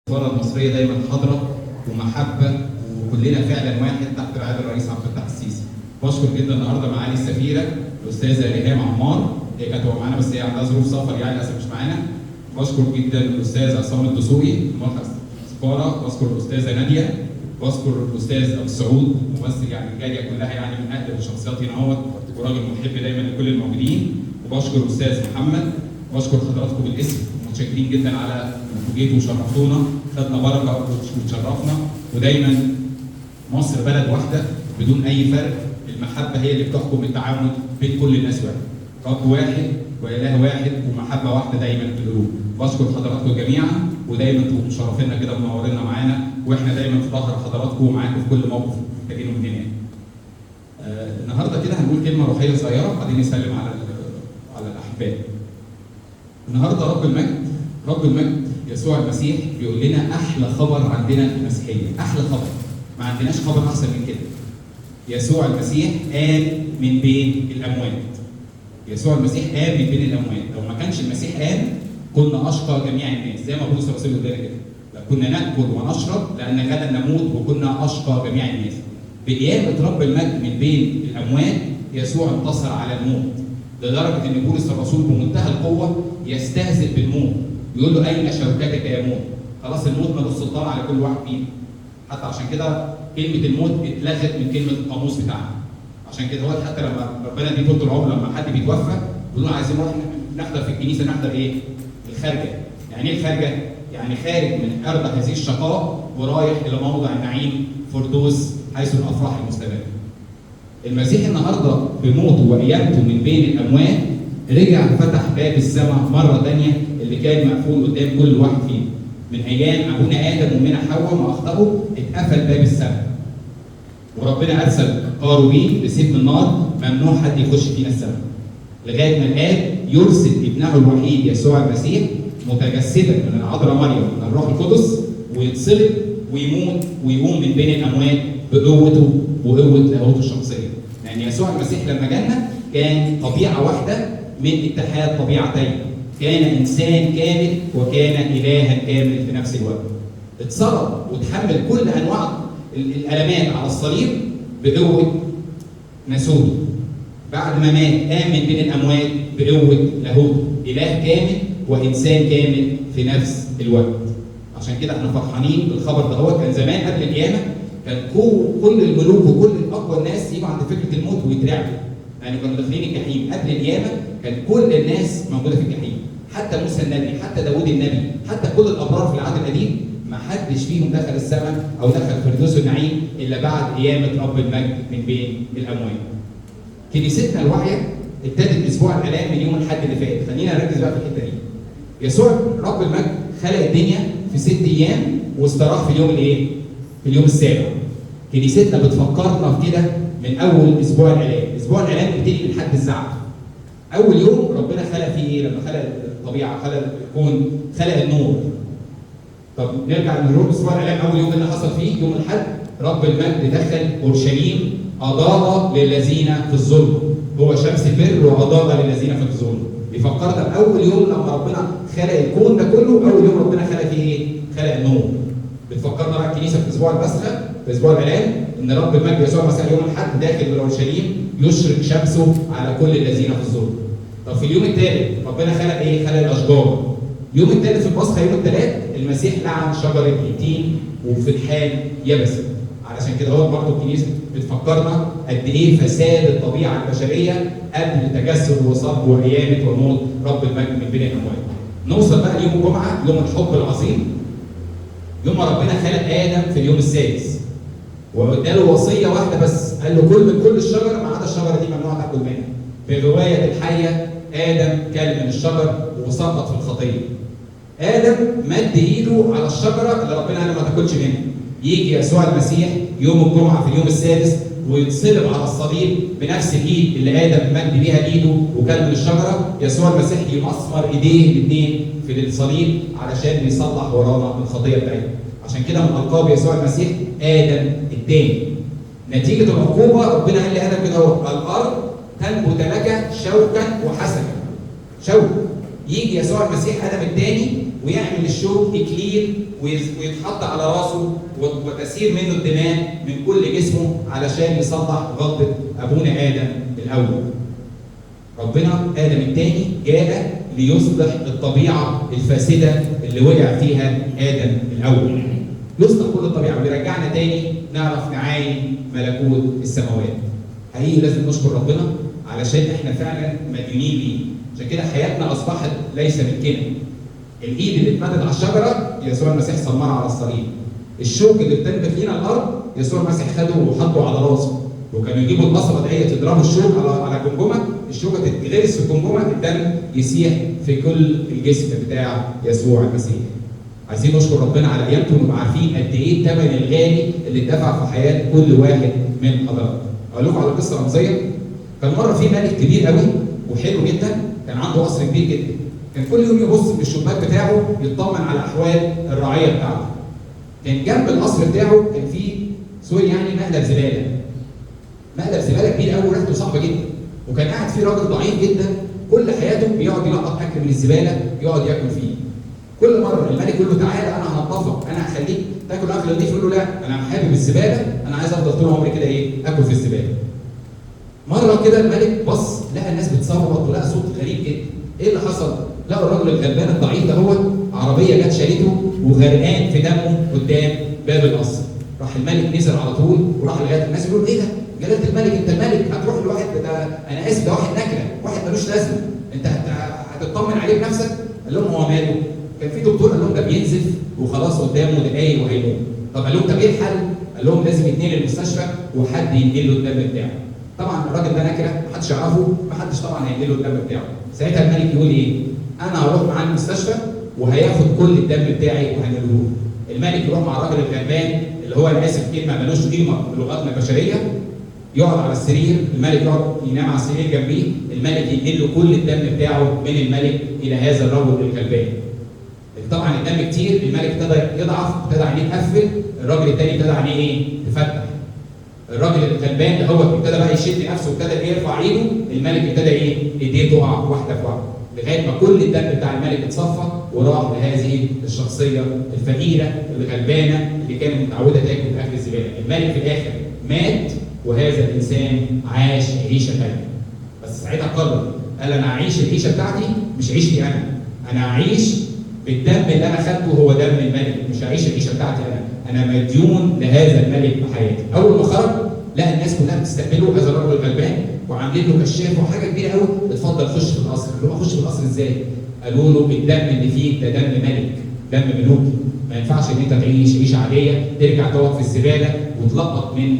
الثورة المصرية دايما حاضرة ومحبة، وكلنا فعلا واحد تحت رعاية الرئيس عبد الفتاح السيسي. بشكر جدا النهارده معالي السفيرة الأستاذة ريهام عمار، هي كانت معانا بس هي عندها ظروف سفر يعني للأسف مش معانا. بشكر جدا الأستاذ عصام الدسوقي ممثل السفارة، بشكر الأستاذة نادية، بشكر الأستاذ أبو سعود ممثل يعني الجالية كلها يعني من أقدم الشخصيات هنا اهوت وراجل محب دايما لكل الموجودين، وبشكر الأستاذ محمد، بشكر حضراتكم بالاسم، متشكرين جدا على انكم جيتوا وشرفتونا، خدنا بركه وتشرفنا، ودايما مصر بلد واحده بدون اي فرق، المحبه هي اللي بتحكم التعامل بين كل الناس واحد، رب واحد واله واحد ومحبه واحده دايما في القلوب. بشكر حضراتكم جميعا، ودايما تبقوا مشرفينا كده ومنورينا معانا، واحنا دايما في ظهر حضراتكم ومعاكم في كل موقف محتاجينه مننا. النهارده كده هنقول كلمه روحيه صغيره وبعدين نسلم على الاحباء. النهارده رب المجد يسوع المسيح بيقول لنا احلى خبر عندنا في المسيحيه، احلى خبر، ما عندناش خبر احسن من كده. يسوع المسيح قام من بين الاموات. يسوع المسيح قام من بين الاموات، لو ما كانش المسيح قام كنا اشقى جميع الناس، زي ما بولس الرسول بيقول لنا كده، كنا ناكل ونشرب لان غدا نموت وكنا اشقى جميع الناس. بقيامه رب المجد من بين الاموات يسوع انتصر على الموت، لدرجه ان بولس الرسول بمنتهى القوه يستهزئ بالموت، يقول له اين شوكتك يا موت؟ خلاص الموت ملوش سلطان على كل واحد فينا. حتى عشان كده كلمه الموت اتلغت من كلمه القاموس بتاعنا. عشان كده هو حتى لما ربنا يديه طول العمر لما حد بيتوفى بيقولوا عايزين نروح نحضر في الكنيسه، نحضر ايه؟ الخارجه. يعني ايه الخارجه؟ يعني خارج من ارض هذه الشقاء ورايح الى موضع النعيم فردوس حيث الافراح المستمره. المسيح النهارده بموته وقيامته من بين الاموات رجع فتح باب السماء مره ثانيه اللي كان مقفول قدام كل واحد فينا. من ايام ابونا ادم وامنا حواء ما اخطاوا اتقفل باب السماء. وربنا ارسل قاروبين بسيف النار ممنوع حد يخش فينا السماء. لغايه ما الاب يرسل ابنه الوحيد يسوع المسيح متجسدا من العذراء مريم من الروح القدس ويتصلب ويموت ويقوم من بين الاموات بقوته وقوه لاهوته الشخصيه. يعني يسوع المسيح لما جانا كان طبيعه واحده من اتحاد طبيعتين، كان انسان كامل وكان الها كامل في نفس الوقت. اتصلب وتحمل كل انواع الالمات على الصليب بقوه ناسوته. بعد ما مات قام من بين الاموات بقوه لاهوته، اله كامل وانسان كامل في نفس الوقت. عشان كده احنا فرحانين بالخبر ده. هو كان زمان قبل القيامه كان كل الملوك وكل الاقوى الناس يجوا عند فكره الموت ويترعبوا. يعني كانوا داخلين الجحيم. قبل القيامه كان كل الناس موجوده في الجحيم، حتى موسى النبي، حتى داوود النبي، حتى كل الابرار في العهد القديم ما حدش فيهم دخل السماء او دخل فردوس النعيم الا بعد قيامه رب المجد من بين الاموات. كنيستنا الواعيه ابتدت اسبوع الالام من يوم الاحد اللي فات. خلينا نركز بقى في الحته دي. يسوع رب المجد خلق الدنيا في 6 ايام واستراح في اليوم الايه؟ في اليوم السابع. كنيستنا بتفكرنا في كده من اول اسبوع الالام. اسبوع الالام بيبتدي من حد الزعف. اول يوم ربنا خلق فيه ايه؟ لما خلق الطبيعه، خلق الكون، خلق النور. طب نرجع لنروح اسبوع الالام. اول يوم اللي حصل فيه يوم الاحد رب المجد دخل اورشليم، اضاء للذين في الظلم، هو شمس البر واضاء للذين في الظلم. بيفكرنا باول يوم لما ربنا خلق الكون ده كله، اول يوم ربنا خلق فيه ايه؟ خلق النور. بتفكرنا بقى الكنيسه في اسبوع البسخه، في اسبوع الالام، ان رب المجد يسوع المسيح يوم الاحد داخل من اورشليم يشرق شمسه على كل الذين في الظلم. طب في اليوم الثالث ربنا خلق ايه؟ خلق الاشجار. يوم الثالث في البسخه يوم الثلاث المسيح لعن شجره التين وفي الحال يبست. علشان كده هو برضه الكنيسه بتفكرنا قد ايه فساد الطبيعه البشريه قبل تجسد وصلب وقيامه وموت رب المجد من بين الاموات. نوصل بقى ليوم الجمعه، يوم الحب العظيم، يوم ما ربنا خلق ادم في اليوم السادس واداله وصيه واحده بس، قال له كل من كل الشجره ما عدا الشجره دي ممنوع تاكل منها. في روايه الحيه ادم كل من الشجر وسقط في الخطيه. ادم مد ايده على الشجره اللي ربنا قال له ما تاكلش منها. يجي يسوع المسيح يوم الجمعه في اليوم السادس ويتصلب على الصليب بنفس الايد اللي ادم مد بيها ايده وكل من الشجره. يسوع المسيح يمسمر ايديه الاثنين في الصليب علشان يصلح ورانا الخطيه بتاعتنا. عشان كده من القاب يسوع المسيح ادم الثاني. نتيجه العقوبه ربنا قال لادم كده اهو: الارض تنبت لك شوكا وحسنا. شوك يجي يسوع المسيح ادم الثاني ويعمل الشوك اكليل ويتحط على راسه وتسير منه الدماء من كل جسمه علشان يصلح غلطه ابونا ادم الاول. ربنا ادم الثاني جاء ليصلح الطبيعه الفاسده اللي وقع فيها ادم الاول. يصلح كل الطبيعه ويرجعنا تاني نعرف نعاين ملكوت السماوات. حقيقي لازم نشكر ربنا علشان احنا فعلا مديونين ليه. عشان كده حياتنا اصبحت ليس ملكنا. الايد اللي اتمدت على الشجره يسوع المسيح صممها على الصليب. الشوك اللي اتنبت فينا الارض يسوع المسيح خده وحطه على راسه. وكانوا يجيبوا البصله ديت يضربوا الشوك على الجمجمه، الشوكه تتغرس في الجمجمه، الدم يسيح في كل الجسم بتاع يسوع المسيح. عايزين نشكر ربنا على قيامته ونبقى عارفين قد ايه الثمن الغالي اللي اتدفع في حياه كل واحد من حضراتكم. اقول لكم على قصه رمزيه. كان مره في ملك كبير قوي وحلو جدا، كان عنده قصر كبير جدا. كان كل يوم يبص من الشباك بتاعه يطمن على احوال الرعيه بتاعته. كان جنب القصر بتاعه كان في يعني مقلب زباله. مقلب زباله كبير قوي وريحته صعبه جدا. وكان قاعد فيه راجل ضعيف جدا كل حياته بيقعد يلقط اكل من الزباله يقعد ياكل فيه. كل مره الملك يقول له تعالى انا هنضفك، انا هخليك تاكل اكل نضيف، يقول له لا انا حابب الزباله، انا عايز افضل طول عمري كده اكل في الزباله. مره كده الملك بص لقى الناس بتصوت ولقى صوت غريب جدا. ايه اللي حصل؟ لقى الراجل الغلبان الضعيف ده هو عربيه جت شالته وغرقان في دمه قدام باب القصر. راح الملك نزل على طول وراح لغايه الناس يقول ايه ده؟ جلاله الملك، انت الملك هتروح لواحد ده، انا اسف ده واحد نكره، واحد ملوش لازمه، انت هتطمن عليه بنفسك؟ قال لهم هو ماله؟ كان في دكتور قال لهم ده بينزف وخلاص قدامه دقايق وهيموت. طب قال لهم طب ايه الحل؟ قال لهم لازم يتنقل المستشفى وحد ينقل له الدم بتاعه. طبعا الراجل ده نكره محدش يعرفه، محدش طبعا هينقل له الدم بتاعه. ساعتها الملك يقول ايه؟ انا هروح معاه المستشفى وهياخد كل الدم بتاعي وهنقله له. الملك يروح مع الراجل الغلبان اللي هو انا اسف كلمه ملوش قيمه بلغتنا البشريه، يقعد على السرير، الملك يقعد ينام على السرير جنبيه، الملك ينقل له كل الدم بتاعه من الملك الى هذا الرجل الغلبان. طبعا الدم كتير، الملك ابتدى يضعف، ابتدى عينيه تقفل، الراجل الثاني ابتدى عينيه تفتح. الراجل الغلبان ده هو ابتدى بقى يشد نفسه وابتدى يرفع ايده، الملك ابتدى ايديه تقع واحده في واحده لغايه ما كل الدم بتاع الملك اتصفى وراح لهذه الشخصيه الفقيره الغلبانه اللي كانت متعوده تاكل اكل الزباله. الملك في الاخر مات وهذا الانسان عاش عيشه ثانيه. بس ساعتها قرر قال انا هعيش العيشه بتاعتي مش عيشتي انا هعيش بالدم اللي انا خدته هو دم الملك، مش هعيش العيشه بتاعتي انا مديون لهذا الملك بحياتي. اول ما خرج لقى الناس كلها بتستقبله هذا الرجل الغلبان وعاملين له كشاف وحاجه كبيره قوي، اتفضل خش في القصر. قال له اخش في القصر ازاي؟ قالوا له الدم اللي فيك ده دم ملك، دم ملوكي، ما ينفعش ان انت تعيش عيشه عاديه ترجع تقعد في الزباله وتلقط من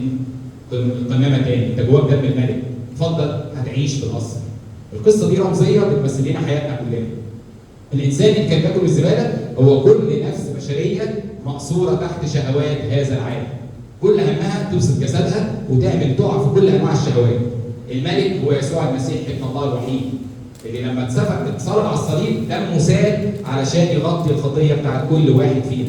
القمامه تاني، انت جواك دم الملك، اتفضل هتعيش في القصر. القصه دي رمزيه بتمثل لنا حياتنا كلنا. الانسان اللي كان بياكل الزباله هو كل نفس بشريه مقصوره تحت شهوات هذا العالم. كل همها تبسط جسدها وتعمل تقع في كل انواع الشهوات. الملك هو يسوع المسيح ابن الله الوحيد اللي لما اتصلب على الصليب دمه سال علشان يغطي الخطيه بتاعت كل واحد فينا.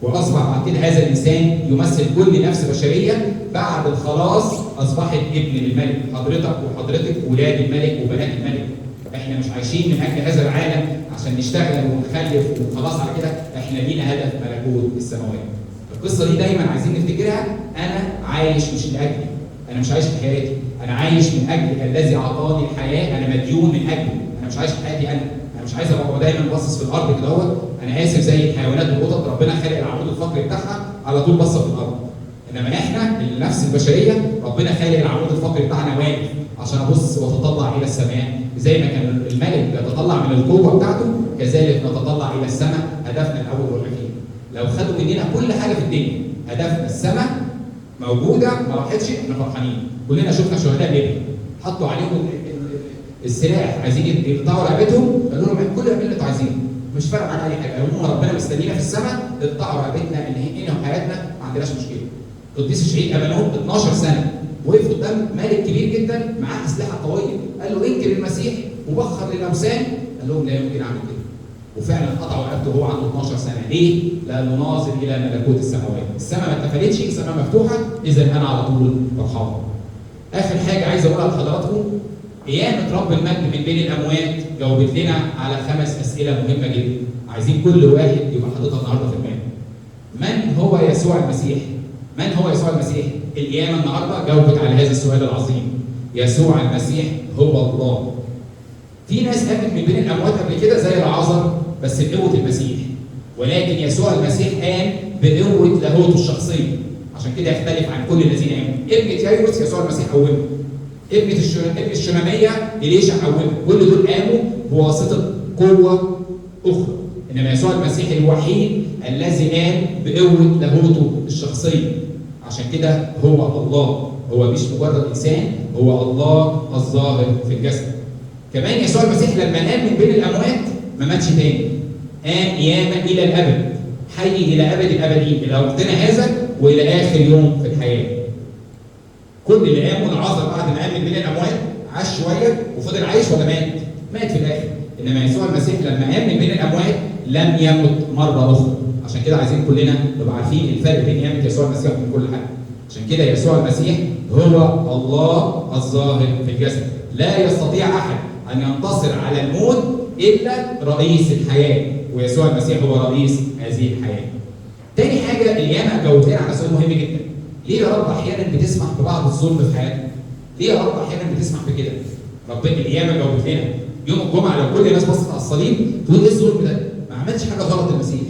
واصبح بعد كده هذا الانسان يمثل كل نفس بشريه بعد الخلاص اصبحت ابن للملك. حضرتك وحضرتك ولاد الملك وبنات الملك. احنا مش عايشين من اجل هذا العالم عشان نشتغل ونخلف وخلاص على كده، احنا لينا هدف ملكوت السماوات. القصه دي دايما عايزين نفتكرها، انا عايش مش لاجلي، انا مش عايش حياتي، انا عايش من اجل الذي اعطاني الحياه، انا مديون من اجله، انا مش عايش حياتي انا مش عايز ابقى دايما باصص في الارض كده اهوت، انا اسف زي الحيوانات والقطط ربنا خلق العمود الفقري بتاعها على طول باصه في الارض. انما احنا النفس البشريه ربنا خلق العمود الفقري بتاعنا واقف عشان ابص واتطلع الى السماء، زي ما كان الملك بيتطلع من القوه بتاعته كذلك نتطلع الى السماء. هدفنا الاول والاخير. لو خدوا مننا كل حاجه في الدنيا، هدفنا السماء موجوده ما راحتش، احنا فرحانين. كلنا شفنا شهداء ليبيا حطوا عليهم السلاح عايزين يقطعوا رقبتهم، قالوا لهم كل اللي انتوا عايزينه مش فارق معانا اي حاجه، قالوا لهم ربنا مستنينا في السماء اقطعوا رقبتنا انهينا حياتنا ما عندناش مشكله. قديس الشهيد امانوت 12 سنه وقف قدام ملك كبير جدا معاه اسلحه قويه، قال له انكر المسيح وبخر للاوثان، قال لهم لا يمكن اعمل كده. وفعلا قطعوا رقبته وهو عنده 12 سنه. ليه؟ لانه ناظر الى ملكوت السماوات. السماء ما اتقفلتش، السماء مفتوحه، اذا انا على طول فرحان. اخر حاجه عايز اقولها لحضراتكم، قيامة رب المجد من بين الأموات جاوبت لنا على 5 أسئلة مهمة جدا، عايزين كل واحد يبقى حاططها النهارده في دماغه. من هو يسوع المسيح؟ من هو يسوع المسيح؟ القيامة النهارده جاوبت على هذا السؤال العظيم. يسوع المسيح هو الله. في ناس قامت من بين الأموات قبل كده زي العازر بس بقوة المسيح، ولكن يسوع المسيح قام بقوة لاهوته الشخصية، عشان كده يختلف عن كل الذين قاموا. ابنة يايروس يسوع المسيح قومه. ابن الشمامية إليشع قومه. كل دول قاموا بواسطة قوة أخرى، إنما يسوع المسيح الوحيد الذي قام بقوة لاهوته الشخصية، عشان كده هو الله، هو مش مجرد إنسان، هو الله الظاهر في الجسد. كمان يسوع المسيح لما قام من بين الأموات ما ماتش تاني، قام قيامة إلى الأبد، حي إلى أبد الأبدين، إلى وقتنا هذا وإلى آخر يوم في الحياة. كل اللي قاموا العازر بعد ما قام من بين الأموات عاش شوية وفضل عايش ولا مات؟ مات في الآخر. إنما يسوع المسيح لما قام من بين الأموات لم يمت مرة أخرى، عشان كده عايزين كلنا نبقى عارفين الفرق بين قيامة يسوع المسيح وبين كل حاجة. عشان كده يسوع المسيح هو الله الظاهر في الجسد، لا يستطيع أحد أن ينتصر على الموت إلا رئيس الحياة، ويسوع المسيح هو رئيس هذه الحياة. تاني حاجة القيامة جاوبت لنا على سؤال مهم جدا. ليه يا رب أحيانا بتسمح ببعض الظلم في حياتنا؟ ليه يا رب أحيانا بتسمح بكده؟ ربنا القيامة جاوبت لنا. يوم الجمعة لو كل الناس بصت على الصليب تقول إيه الظلم ده؟ ما عملش حاجة غلط المسيح.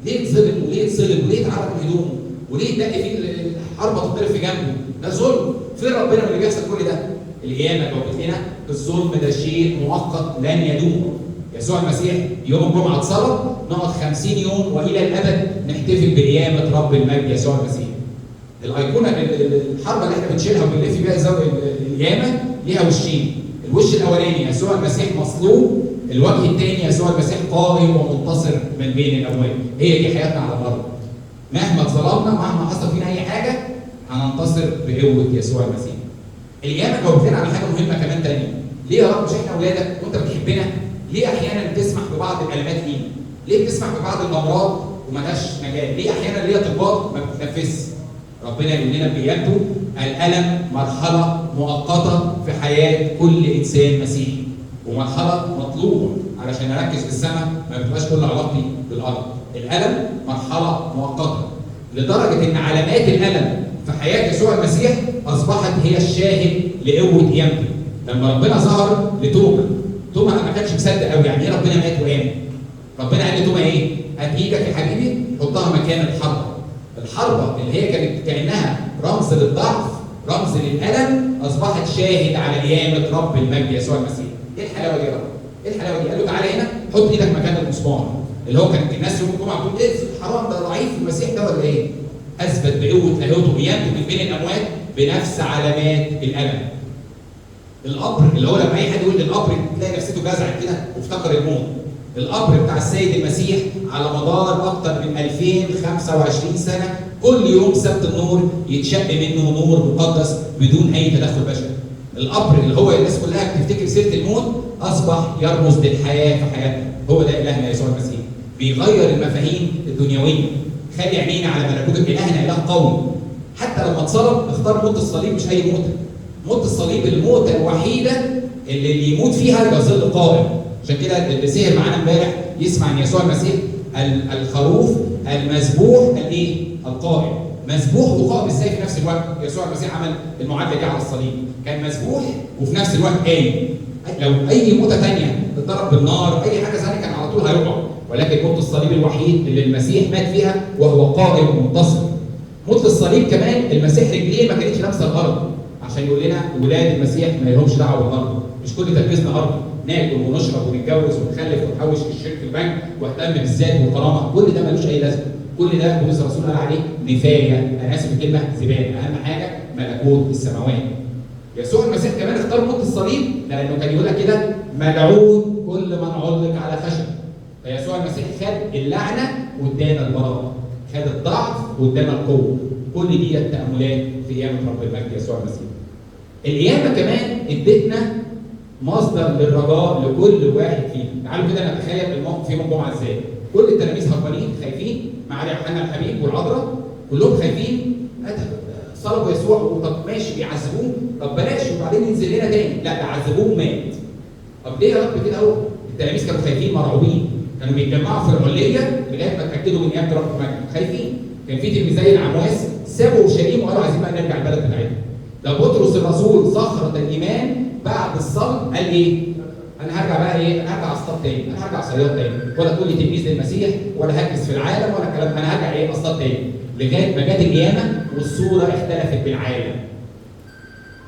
ليه اتظلم وليه اتصلب وليه اتعرض من هدومه؟ وليه اتدق فيه الحربة تضرب في جنبه؟ ده ظلم. فين ربنا من اللي بيحصل كل ده؟ القيامة جاوبت لنا الظلم ده شيء مؤقت لن يدوم. يسوع المسيح يوم الجمعة اتصلب، نقعد 50 يوم وإلى الأبد نحتفل بقيامة رب المجد يسوع المسيح. الأيقونة الحربة اللي احنا بنشيلها وبنلف بيها زاوية القيامة ليها وشين. الوش الأولاني يسوع المسيح مصلوب، الوجه الثاني يسوع المسيح قائم ومنتصر من بين الأموات. هي دي حياتنا على الأرض. مهما اتظلمنا مهما حصل فينا أي حاجة هننتصر بقوة يسوع المسيح. القيامة جاوبت لنا على حاجة مهمة كمان تانية. ليه يا رب مش احنا أولادك وأنت بتحبنا؟ ليه أحيانا بتسمح ببعض الألمات لينا؟ ليه بتسمح ببعض الأمراض وملهاش مجال؟ ليه أحيانا ليها طباط ما بتتنفسش؟ ربنا يقول لنا بإجابته الألم مرحلة مؤقتة في حياة كل إنسان مسيحي، ومرحلة مطلوبة علشان أركز في السماء ما بتبقاش كل علاقتي بالأرض. الألم مرحلة مؤقتة، لدرجة إن علامات الألم في حياة يسوع المسيح أصبحت هي الشاهد لقوة قيامته. لما ربنا ظهر لتوما، توما ما كانش مصدق قوي يعني إيه ربنا مات وقام. ربنا قال لتوما إيه؟ هات إيدك يا حبيبي حطها مكان الحربة. الحربة اللي هي كانت كأنها رمز للضعف، رمز للألم، أصبحت شاهد على قيامة رب المجد يسوع المسيح. إيه الحلاوة دي يا رب؟ إيه الحلاوة دي؟ قال له تعالى هنا حط إيدك مكان المسمار، اللي هو كانت الناس يوم الجمعة بتقول إيه حرام ده ضعيف المسيح ده ولا إيه؟ أثبت بقوة لاهوته قيامته من بين الأموات بنفس علامات الألم. القبر اللي هو لما أي حد يقول القبر تلاقي نفسيته جزعت كده وافتكر الموت. القبر بتاع السيد المسيح على مدار أكثر من 2025 سنة كل يوم سبت النور يتشق منه نور مقدس بدون أي تدخل بشري. القبر اللي هو الناس كلها بتفتكر سيرة الموت أصبح يرمز للحياة في حياتنا. هو ده إلهنا يسوع المسيح، بيغير المفاهيم الدنيوية، خلي عينينا على ملكوت إلهنا إله قوي. حتى لما اتصلب اختار موت الصليب مش أي موتة. موت الصليب الموتة الوحيدة اللي يموت فيها يظل قائم. عشان كده اللي سهر معانا امبارح يسمع عن يسوع المسيح الخروف المذبوح الايه؟ القائم. مذبوح وقائم ازاي في نفس الوقت؟ يسوع المسيح عمل المعادله دي على الصليب، كان مذبوح وفي نفس الوقت قايم. لو اي موته ثانيه اتضرب بالنار اي حاجه ثانيه كان على طول هيقع، ولكن موت الصليب الوحيد اللي المسيح مات فيها وهو قائم ومنتصر. موت الصليب كمان المسيح رجليه ما كانتش لامسه الارض، عشان يقول لنا ولاد المسيح ما لهمش دعوه بالارض، مش كل تركيزنا ارض، ناكل ونشرب ونتجوز ونخلف ونحوش الشرك في البنك واهتم بالذات والكرامه، كل ده ملوش اي لازمه، كل ده بولس الرسول قال عليه نفايه، انا اسف الكلمه زباله، اهم حاجه ملكوت السماوات. يسوع المسيح كمان اختار موت الصليب لانه كان يقول لك كده ملعون كل من علق على خشب. فيسوع المسيح خد اللعنه وادانا البراءه، خد الضعف وادانا القوه. كل دي التاملات في قيامه رب المجد يسوع المسيح. القيامه كمان ادتنا مصدر للرجاء لكل واحد فينا. تعالوا كده نتخيل الموقف يوم الجمعه ازاي. كل التلاميذ هربانين خايفين ما عدا يوحنا الحبيب والعذراء، كلهم خايفين. صلبوا يسوع، طب ماشي بيعذبوه، طب بلاش وبعدين ينزل لنا تاني، لا ده عذبوه ومات. طب ليه يا رب كده اهو؟ التلاميذ كانوا خايفين مرعوبين، كانوا بيتجمعوا في العليه لغايه ما اتاكدوا من قيامه رب المجد، خايفين. كان في تلميذي العمواس سابوا اورشليم وقالوا عايزين بقى نرجع البلد بتاعتنا. ده بطرس الرسول صخره الايمان بعد الصلب قال ايه؟ انا هرجع بقى ايه؟ انا هرجع اصطاد تاني، انا هرجع صياد تاني، ولا تقول لي تلميذ للمسيح ولا هكرس في العالم ولا الكلام، انا هرجع ايه؟ اصطاد تاني. لغايه ما جت القيامه والصوره اختلفت بالعالم.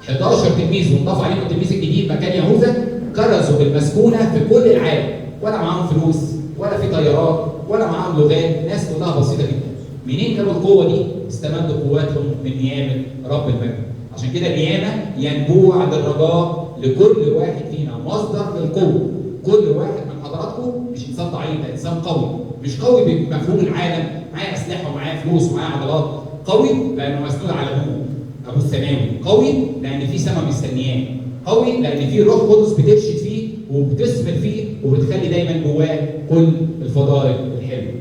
11 تلميذ وانضاف عليهم التلميذ الجديد مكان يهوذا كرزوا بالمسكونه في كل العالم، ولا معاهم فلوس ولا في طيارات ولا معاهم لغات، ناس كلها بسيطه جدا. منين جابوا القوه دي؟ استمدوا قواتهم من قيامه رب المجد. عشان كده القيامه ينبوع للرجاء لكل واحد فينا، مصدر للقوه. كل واحد من حضراتكم مش انسان ضعيف، ده انسان قوي، مش قوي بمفهوم العالم، معاه اسلحه ومعاه فلوس ومعاه عضلات، قوي لانه مسنود على ابوه السماوي، قوي لان في سماء مستنياه، قوي لان في روح قدس بترشد فيه وبتثمر فيه وبتخلي دايما جواه كل الفضائل الحلوه.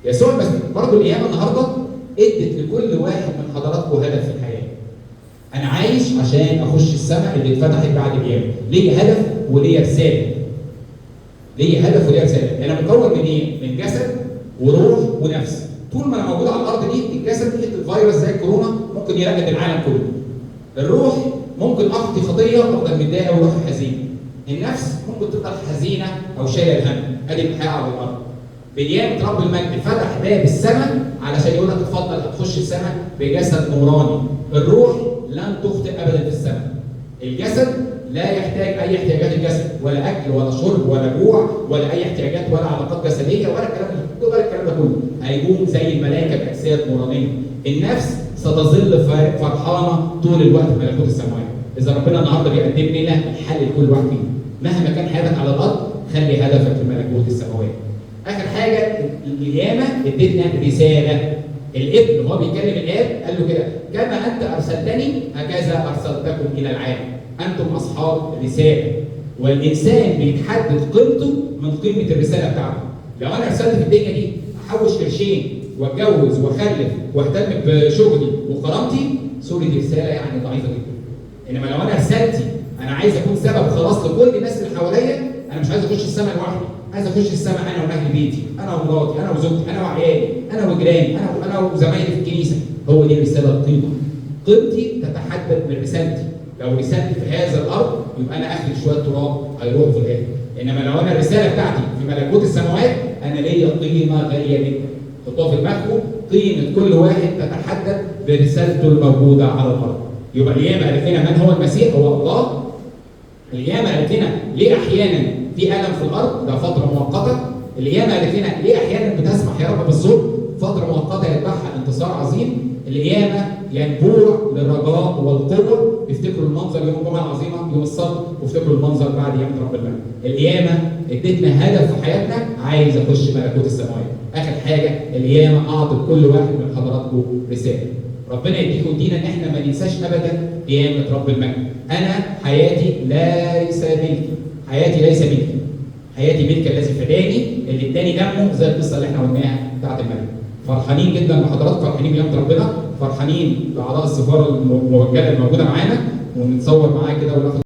يسوع بس برضه القيامه النهارده ادت لكل واحد من حضراتكم هدف في الحياه. انا عايش عشان اخش السماء اللي اتفتحت بعد القيامه، ليا هدف وليا رساله. ليا هدف وليا رساله، انا مكون من ايه؟ من جسد وروح ونفس. طول ما انا موجود على الارض دي، الجسد حته فيروس زي الكورونا ممكن يرقد العالم كله. الروح ممكن اخطي خطيه افضل متضايقه وروحي حزينه. النفس ممكن تفضل حزينه او شايله الهم، ادي الحياه على الارض. بقيامه رب المجد فتح باب السماء علشان يقول لك اتفضل هتخش السماء بجسد نوراني. الروح لن تخطئ ابدا في السماء. الجسد لا يحتاج اي احتياجات الجسد، ولا اكل ولا شرب ولا جوع ولا اي احتياجات ولا علاقات جسديه ولا الكلام ده كله، هيقوم زي الملائكه باجساد نورانيه. النفس ستظل فرحانه طول الوقت في ملكوت السماوات. اذا ربنا النهارده بيقدم لنا الحل لكل واحد فينا، مهما كان حياتك على الارض خلي هدفك في ملكوت السماوات. اخر حاجه القيامه ادتنا رساله. الابن وهو بيكلم الاب قال له كده: كما انت ارسلتني هكذا ارسلتكم الى العالم، انتم اصحاب رساله. والانسان بيتحدد قيمته من قيمه الرساله بتاعته. لو انا رسالتي في الدنيا دي احوش قرشين واتجوز واخلف واهتم بشغلي وكرامتي، صوره رساله يعني ضعيفه جدا. انما لو انا رسالتي انا عايز اكون سبب خلاص لكل الناس اللي حواليا، انا مش عايز اخش السماء لوحدي، عايز اخش السماء انا واهل بيتي، انا ومراتي، انا وزوجتي، انا وعيالي، انا وجيراني، انا وزمايلي في الكنيسه. هو دي الرساله القيمه. قيمتي تتحدد من رسالتي. لو رسالتي في هذا الارض يبقى انا اخلي شويه تراب هيروحوا في الاخر. انما لو انا الرساله بتاعتي في ملكوت السماوات انا ليا قيمه غاليه جدا. حطوها في دماغكم، قيمه كل واحد تتحدد برسالته الموجوده على الارض. يبقى القيامه قالت لنا من هو المسيح؟ هو الله. القيامه قالت لنا ليه احيانا في الم في الارض؟ ده فتره مؤقته. القيامه قالت لنا ليه احيانا بتسمح يا رب بالظلم؟ فتره مؤقته يتبعها انتصار عظيم. القيامه ينبوع للرجاء والقوه. افتكروا المنظر يوم الجمعه العظيمه يوم السبت، وافتكروا المنظر بعد قيامه رب المجد. القيامه ادتنا هدف في حياتنا، عايز اخش ملكوت السماوات. اخر حاجه القيامه اعطت كل واحد من حضراتكم رساله. ربنا يديكم ودينا ان احنا ما ننساش ابدا قيامه رب المجد. انا حياتي ليس ملكي، حياتي ليس ملكي، حياتي ملك الذي فداني اللي اداني دمه، زي القصه اللي احنا قلناها بتاعت الملك. فرحانين جدا بحضراتكم، فرحانين بقيامه ربنا، فرحانين باعضاء السفاره الموكله الموجوده معانا، ونتصور معاه كده وناخد